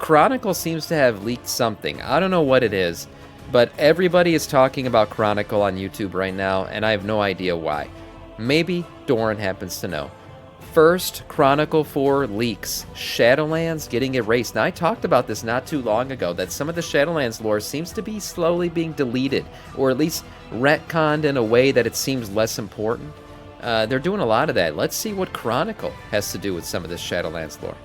Chronicle seems to have leaked something. I don't know what it is, but everybody is talking about Chronicle on YouTube right now, and I have no idea why. Maybe Doran happens to know. First, Chronicle 4 leaks. Shadowlands getting erased. Now, I talked about this not too long ago, that some of the Shadowlands lore seems to be slowly being deleted, or at least retconned in a way that it seems less important. They're doing a lot of that. Let's see what Chronicle has to do with some of this Shadowlands lore.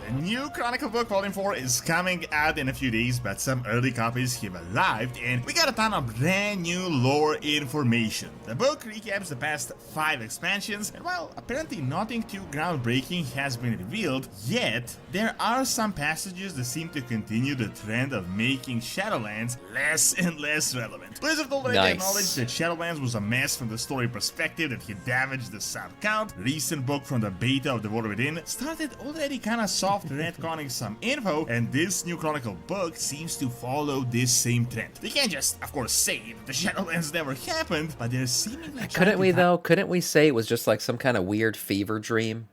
The new Chronicle book Volume 4 is coming out in a few days, but some early copies have arrived, and we got a ton of brand new lore information. The book recaps the past 5 expansions, and while apparently nothing too groundbreaking has been revealed yet, there are some passages that seem to continue the trend of making Shadowlands less and less relevant. Blizzard already acknowledged that Shadowlands was a mess from the story perspective, that he damaged the sub count. Recent book from the beta of The War Within started already kinda soft retconning some info, and this new Chronicle book seems to follow this same trend. They can't just, of course, say that the Shadowlands never happened, but they're seemingly Couldn't we, though? Couldn't we say it was just like some kind of weird fever dream?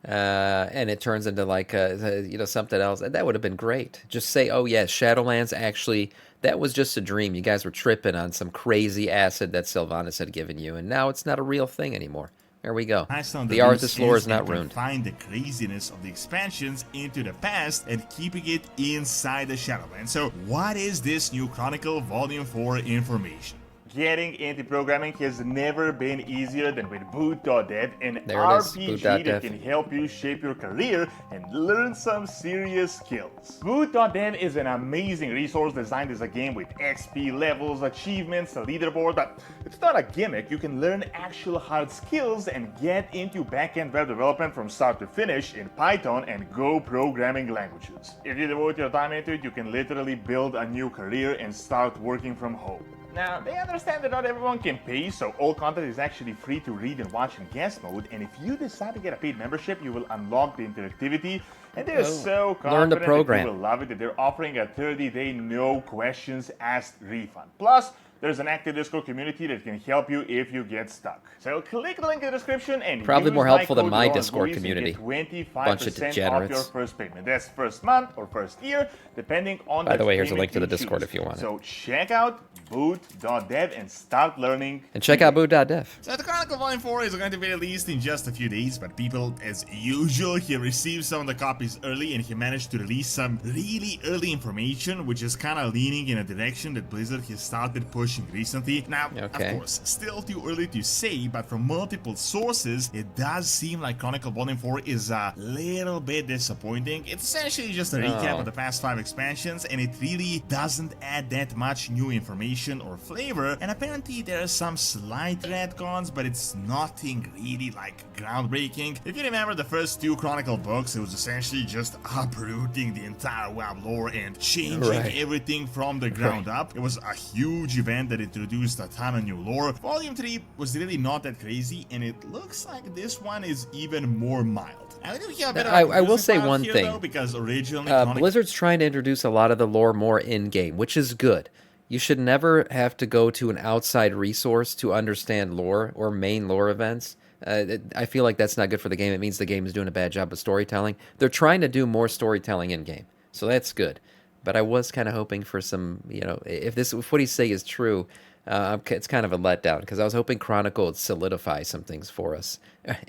And it turns into like, something else. That would have been great. Just say, oh, yeah, Shadowlands actually, that was just a dream. You guys were tripping on some crazy acid that Sylvanas had given you, and now it's not a real thing anymore. There we go. The Arthas lore is not ruined. Find the craziness of the expansions into the past and keeping it inside the Shadowlands. So, what is this new Chronicle Volume 4 information? Getting into programming has never been easier than with Boot.dev, an RPG that can help you shape your career and learn some serious skills. Boot.dev is an amazing resource designed as a game with XP levels, achievements, a leaderboard, but it's not a gimmick. You can learn actual hard skills and get into backend web development from start to finish in Python and Go programming languages. If you devote your time into it, you can literally build a new career and start working from home. Now, they understand that not everyone can pay, so all content is actually free to read and watch in guest mode, and if you decide to get a paid membership, you will unlock the interactivity, and they're so confident that you will love it that they're offering a 30-day no questions asked refund. Plus, there's an active Discord community that can help you if you get stuck. So click the link in the description and probably more helpful than my Discord movies, community. 25% off your first payment. That's first month or first year, depending on By the way, here's a link to the Discord if you want it. So check out boot.dev and start learning. And check out boot.dev. So the Chronicle Volume 4 is going to be released in just a few days, but people, as usual, he received some of the copies early and he managed to release some really early information, which is kind of leaning in a direction that Blizzard has started pushing recently. Now, of course, still too early to say, but from multiple sources, it does seem like Chronicle Volume 4 is a little bit disappointing. It's essentially just a recap of the past 5 expansions, and it really doesn't add that much new information or flavor, and apparently there are some slight retcons, but it's nothing really like groundbreaking. If you remember the first 2 Chronicle books, it was essentially just uprooting the entire WoW lore and changing everything from the ground up. It was a huge event that introduced a ton of new lore. Volume 3 was really not that crazy, and it looks like this one is even more mild. I will say one thing, though, because originally Blizzard's trying to introduce a lot of the lore more in-game, which is good. You should never have to go to an outside resource to understand lore or main lore events. I feel like that's not good for the game. It means the game is doing a bad job of storytelling. They're trying to do more storytelling in-game, so that's good. But I was kind of hoping for some, if what he's saying is true, it's kind of a letdown, because I was hoping Chronicle would solidify some things for us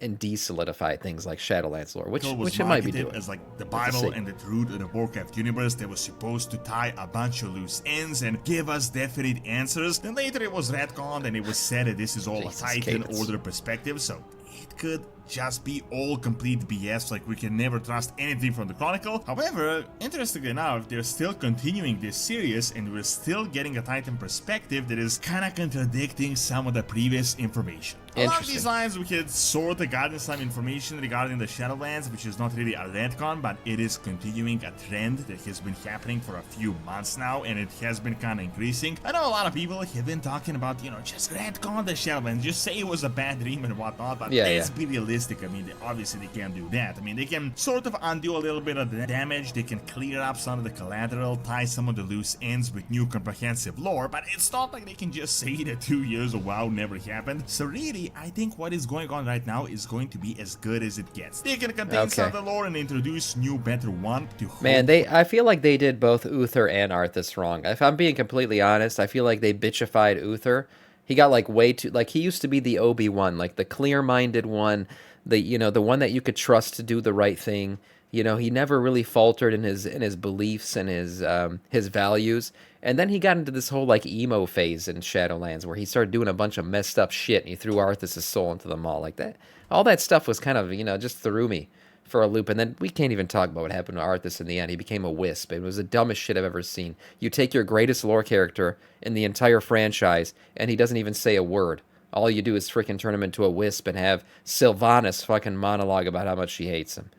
and de-solidify things like Shadowlands lore, which it might be doing. As like the Bible and the truth of the Warcraft universe that was supposed to tie a bunch of loose ends and give us definite answers. Then later it was retconned and it was said that this is all a Titan Order perspective, so it could just be all complete BS, like we can never trust anything from the Chronicle. However, interestingly enough, they're still continuing this series and we're still getting a Titan perspective that is kinda contradicting some of the previous information. Along these lines, we had sort of gotten some information regarding the Shadowlands, which is not really a retcon, but it is continuing a trend that has been happening for a few months now, and it has been kind of increasing. I know a lot of people have been talking about, just retcon the Shadowlands, just say it was a bad dream and whatnot, but let's be realistic. I mean, obviously they can't do that. I mean, they can sort of undo a little bit of the damage, they can clear up some of the collateral, tie some of the loose ends with new comprehensive lore, but it's not like they can just say that 2 years of WoW never happened. So really, honestly, I think what is going on right now is going to be as good as it gets. They can contain some of the lore and introduce new, better one to hope. Man, I feel like they did both Uther and Arthas wrong. If I'm being completely honest, I feel like they bitchified Uther. He got like way too, like he used to be the Obi-Wan, like the clear-minded one, the one that you could trust to do the right thing. He never really faltered in his beliefs and his values. And then he got into this whole like emo phase in Shadowlands where he started doing a bunch of messed up shit and he threw Arthas' soul into the maw like that. All that stuff was kind of, just threw me for a loop. And then we can't even talk about what happened to Arthas in the end. He became a wisp. It was the dumbest shit I've ever seen. You take your greatest lore character in the entire franchise and he doesn't even say a word. All you do is freaking turn him into a wisp and have Sylvanas fucking monologue about how much she hates him.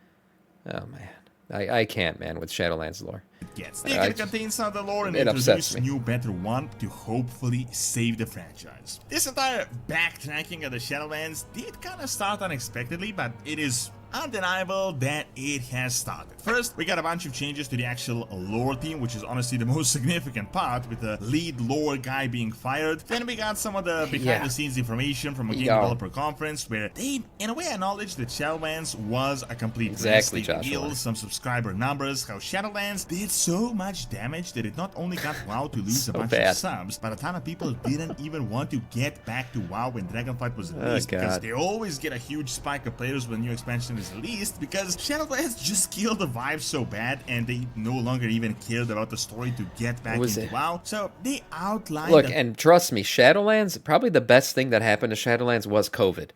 Oh, man. I can't, man, with Shadowlands lore. They can contain some of the lore and introduce new, better one to hopefully save the franchise. This entire backtracking of the Shadowlands did kind of start unexpectedly, but it is undeniable that it has started. First, we got a bunch of changes to the actual lore team, which is honestly the most significant part, with the lead lore guy being fired. Then we got some of the behind-the-scenes information from a game developer conference, where they, in a way, acknowledged that Shadowlands was a complete mess. They revealed some subscriber numbers, how Shadowlands did so much damage that it not only got WoW to lose a bunch of subs, but a ton of people didn't even want to get back to WoW when Dragonflight was released, because they always get a huge spike of players when a new expansion is released, because Shadowlands just killed the vibe so bad and they no longer even cared about the story to get back into WoW. So they outlined... Look, and trust me, Shadowlands, probably the best thing that happened to Shadowlands was COVID.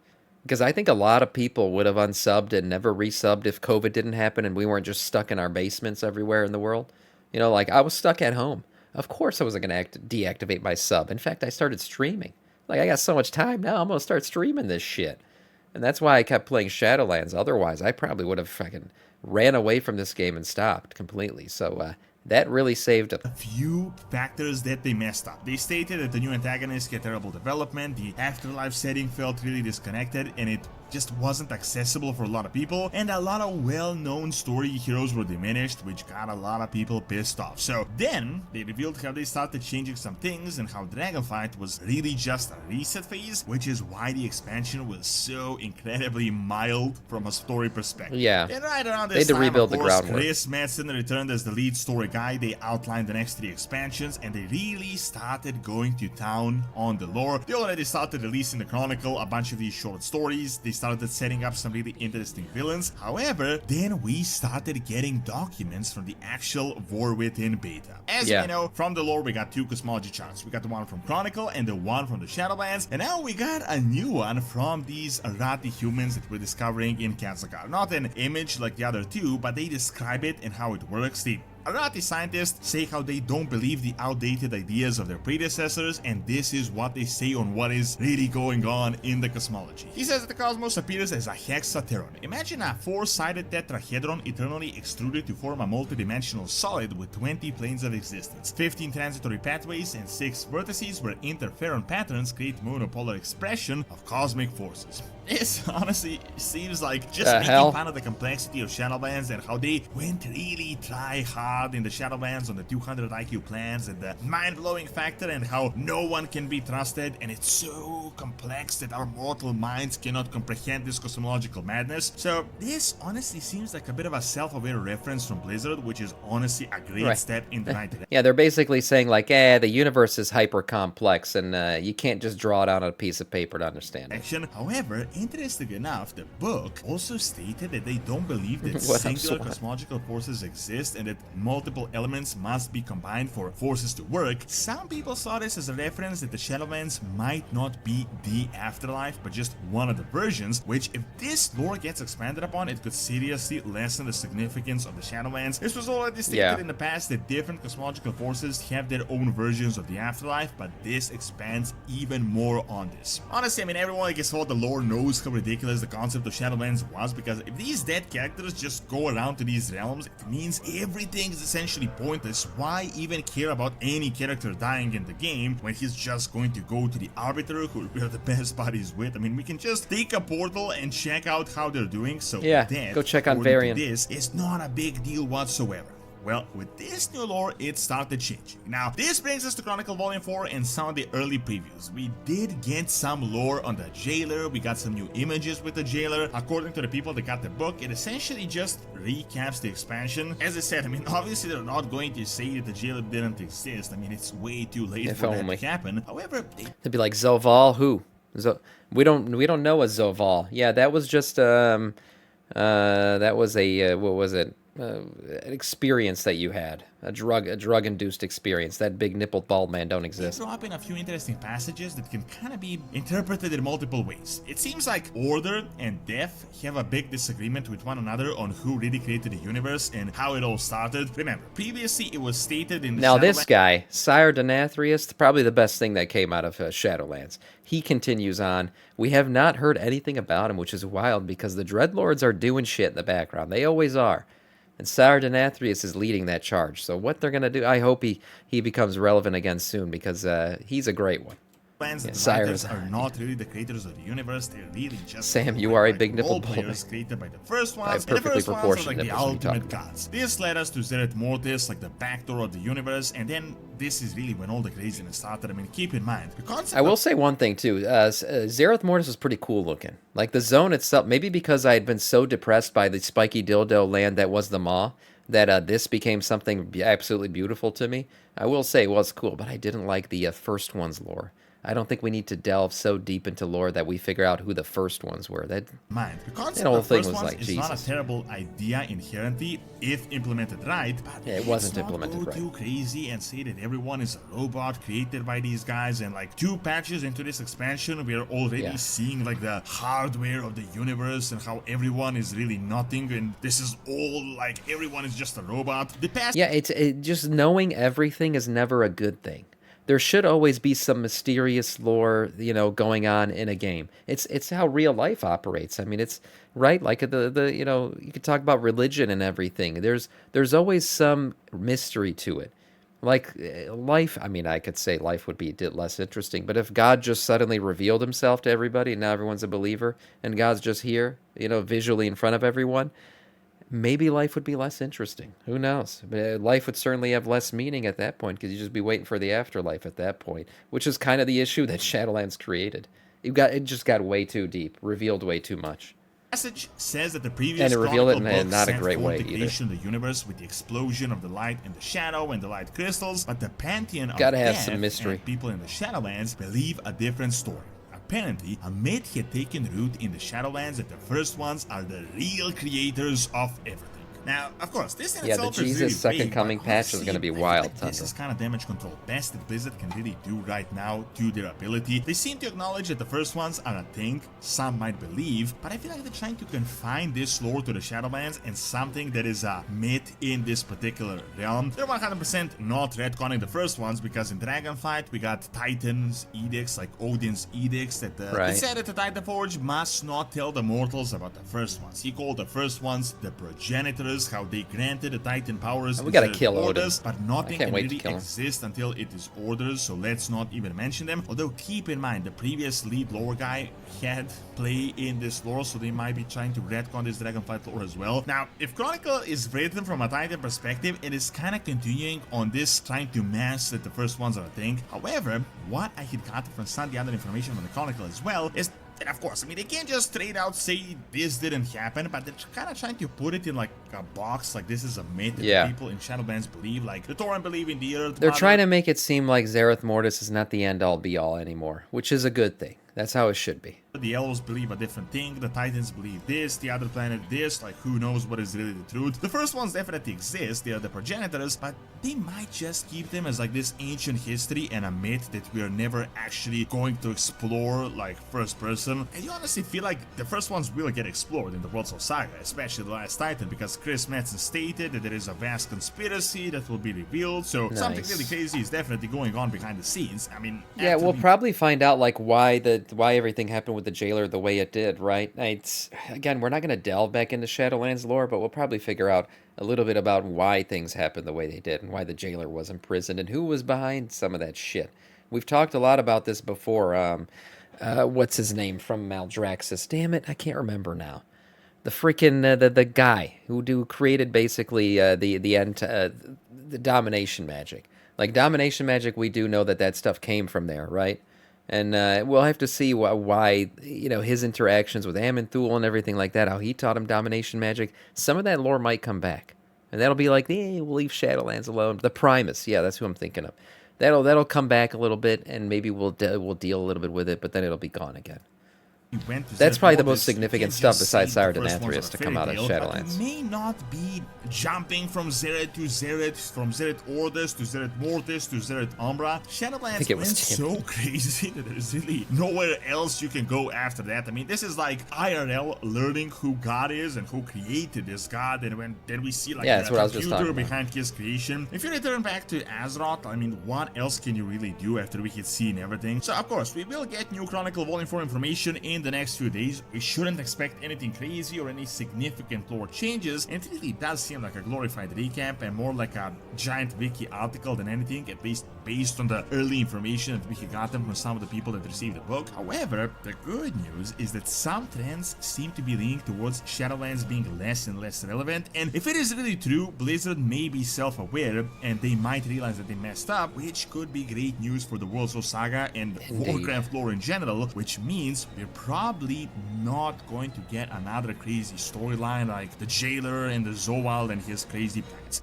Because I think a lot of people would have unsubbed and never resubbed if COVID didn't happen and we weren't just stuck in our basements everywhere in the world. Like I was stuck at home. Of course I wasn't going to deactivate my sub. In fact, I started streaming. Like, I got so much time now, I'm going to start streaming this shit. And that's why I kept playing Shadowlands. Otherwise, I probably would have fucking ran away from this game and stopped completely. So that really saved a few factors that they messed up. They stated that the new antagonists get terrible development, the afterlife setting felt really disconnected, and it just wasn't accessible for a lot of people, and a lot of well-known story heroes were diminished, which got a lot of people pissed off. So then they revealed how they started changing some things and how Dragonflight was really just a reset phase, which is why the expansion was so incredibly mild from a story perspective. Yeah, and right around this time, rebuild of course, the groundwork. Chris Madsen returned as the lead story guy. They outlined the next 3 expansions and they really started going to town on the lore. They already started releasing the Chronicle, a bunch of these short stories. They started setting up some really interesting villains. However, then we started getting documents from the actual War Within beta. As you know, from the lore we got 2 cosmology charts. We got the one from Chronicle and the one from the Shadowlands, and now we got a new one from these Arati humans that we're discovering in Kazakar. Not an image like the other 2, but they describe it and how it works. The Arati scientists say how they don't believe the outdated ideas of their predecessors, and this is what they say on what is really going on in the cosmology. He says that the cosmos appears as a hexateron. Imagine a 4-sided tetrahedron eternally extruded to form a multidimensional solid with 20 planes of existence, 15 transitory pathways, and 6 vertices where interferon patterns create monopolar expression of cosmic forces. This honestly seems like just making fun of the complexity of Shadowlands and how they went really try hard in the Shadowlands on the 200 IQ plans and the mind-blowing factor and how no one can be trusted, and it's so complex that our mortal minds cannot comprehend this cosmological madness. So this honestly seems like a bit of a self-aware reference from Blizzard, which is honestly a great step in the right direction. Yeah, they're basically saying like, the universe is hyper complex and you can't just draw it out on a piece of paper to understand it. However, interesting enough, the book also stated that they don't believe that singular cosmological forces exist and that multiple elements must be combined for forces to work. Some people saw this as a reference that the Shadowlands might not be the afterlife, but just one of the versions, which if this lore gets expanded upon, it could seriously lessen the significance of the Shadowlands. This was already stated in the past that different cosmological forces have their own versions of the afterlife, but this expands even more on this. Honestly, I mean, everyone I guess all the lore knows how ridiculous the concept of Shadowlands was, because if these dead characters just go around to these realms, it means everything is essentially pointless. Why even care about any character dying in the game when he's just going to go to the Arbiter, who we are the best buddies with? I mean, we can just take a portal and check out how they're doing, so go check on Varian. This is not a big deal whatsoever. Well, with this new lore, it started changing. Now, this brings us to Chronicle Volume 4 and some of the early previews. We did get some lore on the jailer, we got some new images with the jailer. According to the people that got the book, it essentially just recaps the expansion. As I said, I mean, obviously they're not going to say that the jailer didn't exist. I mean, it's way too late for that to happen. However, they'd be like, Zoval, who? We don't know a Zoval. Yeah, that was just that was a what was it? An experience that you had, a drug-induced experience. That big nippled bald man don't exist. Drop in a few interesting passages that can kind of be interpreted in multiple ways. It seems like Order and Death have a big disagreement with one another on who really created the universe and how it all started. Remember, previously it was stated in the Now this guy, Sire Denathrius, probably the best thing that came out of Shadowlands. He continues on. We have not heard anything about him, which is wild because the Dreadlords are doing shit in the background. They always are. And Sire Denathrius is leading that charge. So what they're going to do, I hope he becomes relevant again soon because he's a great one. Yeah, Cyrus are not really the creators of the universe. They're really just Sam. You are a big nipple players created by the first ones. Perfectly and the first proportioned ones are like the ultimate gods. This led us to Zereth Mortis, like the backdoor of the universe, and then this is really when all the craziness started. I mean, keep in mind the concept. I will say one thing too. Zereth Mortis was pretty cool looking. Like the zone itself, maybe because I had been so depressed by the spiky dildo land that was the Maw, that this became something absolutely beautiful to me. I will say it was cool, but I didn't like the first one's lore. I don't think we need to delve so deep into lore that we figure out who the first ones were. That whole thing was like, Jesus. It's not a terrible idea inherently if implemented right, but yeah, it wasn't implemented right. Too crazy and say that everyone is a robot created by these guys, and like 2 patches into this expansion, we are already seeing like the hardware of the universe and how everyone is really nothing, and this is all like everyone is just a robot. It's just knowing everything is never a good thing. There should always be some mysterious lore, going on in a game. It's how real life operates. I mean, it's right. Like you could talk about religion and everything. There's always some mystery to it. Like life. I mean, I could say life would be less interesting, but if God just suddenly revealed himself to everybody and now everyone's a believer and God's just here, visually in front of everyone, maybe life would be less interesting. Who knows? But life would certainly have less meaning at that point because you'd just be waiting for the afterlife at that point, which is kind of the issue that Shadowlands created. It just got way too deep, revealed way too much. Message says that the previous and it revealed it in not a set great full way integration of the universe with the explosion of the light and the shadow and the light crystals, but the pantheon of gotta have death some mystery. And people in the Shadowlands believe a different story. Apparently, a myth had taken root in the Shadowlands that the first ones are the real creators of everything. Now, of course, this in itself the Jesus is really second vague, coming patch is going to be wild. Like this is kind of damage control best that Blizzard can really do right now to their ability. They seem to acknowledge that the first ones are a thing, some might believe, but I feel like they're trying to confine this lore to the Shadowlands and something that is a myth in this particular realm. They're 100% not retconning the first ones because in Dragonflight we got Titan's edicts, like Odin's edicts, that it said that the Titanforge must not tell the mortals about the first ones. He called the first ones the progenitors, how they granted the Titan powers. We gotta kill orders, Odin. But nothing can really exist until it is orders, so let's not even mention them. Although keep in mind, the previous lead lore guy had play in this lore, so they might be trying to retcon this Dragonflight lore as well. Now, if Chronicle is written from a Titan perspective, it is kind of continuing on this, trying to mask that the first ones are a thing. However, what I had gotten from some of the other information from the Chronicle as well is, and of course, I mean, they can't just straight out say this didn't happen, but they're kind of trying to put it in like a box, like this is a myth that people in Shadowlands believe, like the Tauren believe in the Earth. They're trying to make it seem like Zereth Mortis is not the end-all be-all anymore, which is a good thing. That's how it should be. The elves believe a different thing, the Titans believe this, the other planet this, like who knows what is really the truth. The first ones definitely exist, they are the progenitors, but they might just keep them as like this ancient history and a myth that we are never actually going to explore like first person. And you honestly feel like the first ones will get explored in the Worlds of Saga, especially the last Titan, because Chris Metzen stated that there is a vast conspiracy that will be revealed, so something really crazy is definitely going on behind the scenes. I mean, yeah, we'll probably find out like why everything happened with the jailer the way it did, right? Again, we're not going to delve back into Shadowlands lore, but we'll probably figure out a little bit about why things happened the way they did and why the jailer was imprisoned and who was behind some of that shit. We've talked a lot about this before. What's his name from Maldraxxus? Damn it, I can't remember now. the freaking the guy who created basically the domination magic. Like domination magic, we do know that stuff came from there, right? And we'll have to see why his interactions with Amanthul and everything like that, how he taught him domination magic. Some of that lore might come back, and that'll be like, we'll leave Shadowlands alone. The Primus, yeah, that's who I'm thinking of. That'll come back a little bit, and maybe we'll deal a little bit with it, but then it'll be gone again. That's probably the most significant stuff besides Sire Denathrius to come out of Shadowlands. You may not be jumping from Zereth to Zereth, from Zereth Ordis to Zereth Mortis to Zereth Umbra. Shadowlands went so crazy that there's really nowhere else you can go after that. I mean, this is like IRL learning who God is and who created this God, and then we see like that's what I was computer just talking behind his creation. If you return back to Azeroth, I mean, what else can you really do after we hit C and everything? So of course, we will get new Chronicle Volume 4 information in the next few days. We shouldn't expect anything crazy or any significant lore changes, and it really does seem like a glorified recap and more like a giant wiki article than anything, at least based on the early information that we got them from some of the people that received the book. However, the good news is that some trends seem to be leaning towards Shadowlands being less and less relevant, and if it is really true, Blizzard may be self-aware and they might realize that they messed up, which could be great news for the Worlds of Saga and Warcraft lore in general, which means we're probably not going to get another crazy storyline like the Jailer and the Zoval and his crazy plans.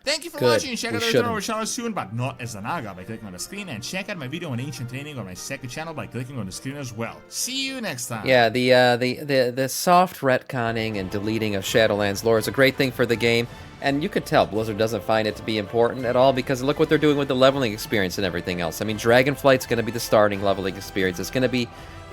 Thank you for watching. Check out the return of Shadow soon, but not as a Naga, by clicking on the screen, and check out my video on ancient training on my second channel by clicking on the screen as well. See you next time. Yeah, the soft retconning and deleting of Shadowlands lore is a great thing for the game, and you could tell Blizzard doesn't find it to be important at all because look what they're doing with the leveling experience and everything else. I mean, Dragonflight's going to be the starting leveling experience.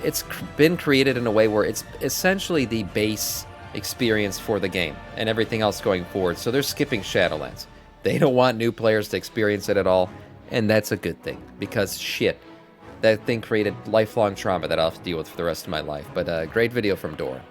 It's been created in a way where it's essentially the base experience for the game and everything else going forward. So they're skipping Shadowlands. They don't want new players to experience it at all, and that's a good thing, because shit, that thing created lifelong trauma that I'll have to deal with for the rest of my life. But great video from Dora.